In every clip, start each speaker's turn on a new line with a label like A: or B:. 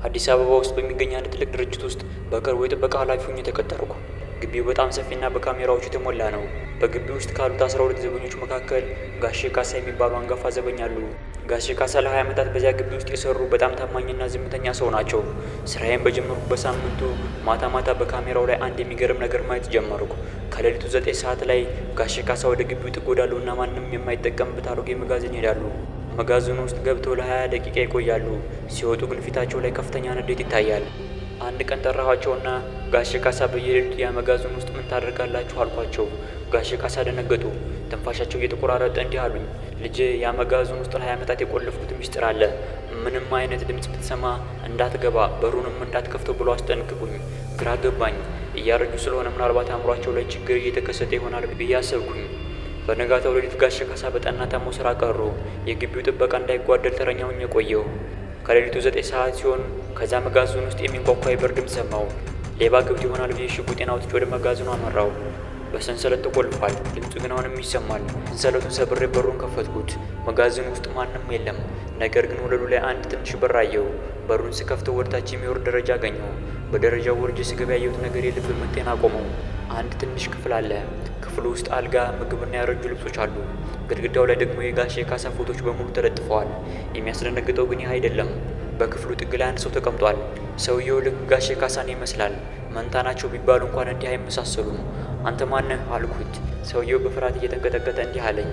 A: አዲስ አበባ ውስጥ በሚገኝ አንድ ትልቅ ድርጅት ውስጥ በቅርቡ የጥበቃ ኃላፊ ሆኜ ተቀጠርኩ። ግቢው በጣም ሰፊና በካሜራዎች የተሞላ ነው። በግቢው ውስጥ ካሉት 12 ዘበኞች መካከል ጋሼ ካሳ የሚባሉ አንጋፋ ዘበኛ አሉ። ጋሼ ካሳ ለ20 ዓመታት በዚያ ግቢ ውስጥ የሰሩ በጣም ታማኝና ዝምተኛ ሰው ናቸው። ስራዬን በጀመርኩ በሳምንቱ ማታ ማታ በካሜራው ላይ አንድ የሚገርም ነገር ማየት ጀመርኩ። ከሌሊቱ 9 ሰዓት ላይ ጋሼ ካሳ ወደ ግቢው ጥግ ወዳለውና ማንም የማይጠቀምበት አሮጌ መጋዘን ይሄዳሉ። መጋዘኑ ውስጥ ገብተው ለ20 ደቂቃ ይቆያሉ። ሲወጡ ግን ፊታቸው ላይ ከፍተኛ ንዴት ይታያል። አንድ ቀን ጠራኋቸውና ጋሼ ካሳ በየሌሊቱ ያ መጋዘን ውስጥ ምን ታደርጋላችሁ አልኳቸው። ጋሼ ካሳ ደነገጡ። ትንፋሻቸው እየተቆራረጠ እንዲህ አሉኝ፣ ልጄ ያ መጋዘን ውስጥ ለ20 ዓመታት የቆለፍኩት ሚስጥር አለ። ምንም አይነት ድምፅ ብትሰማ እንዳትገባ፣ በሩንም እንዳትከፍተው ብሎ አስጠንቅቁኝ። ግራ ገባኝ። እያረጁ ስለሆነ ምናልባት አእምሯቸው ላይ ችግር እየተከሰተ ይሆናል ብዬ አሰብኩኝ። በነጋታው ሌሊት ጋሼ ካሳ በጠና ታመው ስራ ቀሩ። የግቢው ጥበቃ እንዳይጓደል ተረኛ ሆኜ ቆየሁ። ከሌሊቱ 9 ሰዓት ሲሆን ከዛ መጋዘን ውስጥ የሚንኳኳ የበር ድምፅ ሰማሁ። ሌባ ገብቶ ይሆናል ብዬ ሽጉጤን አውጥቼ ወደ መጋዘኑ አመራው። በሰንሰለት ተቆልፏል። ድምፁ ግን አሁንም ይሰማል። ሰንሰለቱን ሰብሬ በሩን ከፈትኩት። መጋዘኑ ውስጥ ማንም የለም። ነገር ግን ወለሉ ላይ አንድ ትንሽ በር አየሁ። በሩን ስከፍተው ወደታች የሚወርድ ደረጃ አገኘሁ። በደረጃው ወርጄ ስገባ ያየሁት ነገር የልብ ምቴን አቆመው። አንድ ትንሽ ክፍል አለ። ክፍሉ ውስጥ አልጋ፣ ምግብና ያረጁ ልብሶች አሉ። ግድግዳው ላይ ደግሞ የጋሼ ካሳ ፎቶዎች በሙሉ ተለጥፈዋል። የሚያስደነግጠው ግን ይህ አይደለም። በክፍሉ ጥግ ላይ አንድ ሰው ተቀምጧል። ሰውየው ልክ ጋሼ ካሳን ይመስላል። መንታ ናቸው ቢባሉ እንኳን እንዲህ አይመሳሰሉም። አንተ ማነህ አልኩት። ሰውየው በፍርሃት እየተንቀጠቀጠ እንዲህ አለኝ፣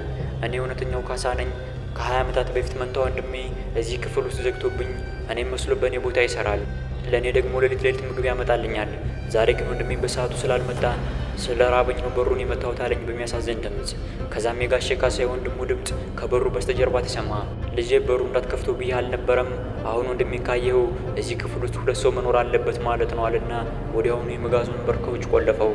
A: እኔ እውነተኛው ካሳ ነኝ። ከ20 ዓመታት በፊት መንታ ወንድሜ እዚህ ክፍል ውስጥ ዘግቶብኝ እኔም መስሎ በእኔ ቦታ ይሰራል። ለእኔ ደግሞ ሌሊት ሌሊት ምግብ ያመጣልኛል። ዛሬ ግን ወንድሜ በሰዓቱ ስላልመጣ ስለ ራበኝ ነው በሩን የመታሁት አለኝ በሚያሳዝን ድምፅ። ከዛም የጋሼ ካሳ የወንድሙ ድምፅ ከበሩ በስተጀርባ ተሰማ። ልጄ በሩ እንዳትከፍተው ብዬ አልነበረም? አሁን ወንድሜ ካየኸው እዚህ ክፍል ውስጥ 2 ሰው መኖር አለበት ማለት ነው አለና ወዲያውኑ የመጋዘኑን በር ከውጭ ቆለፈው።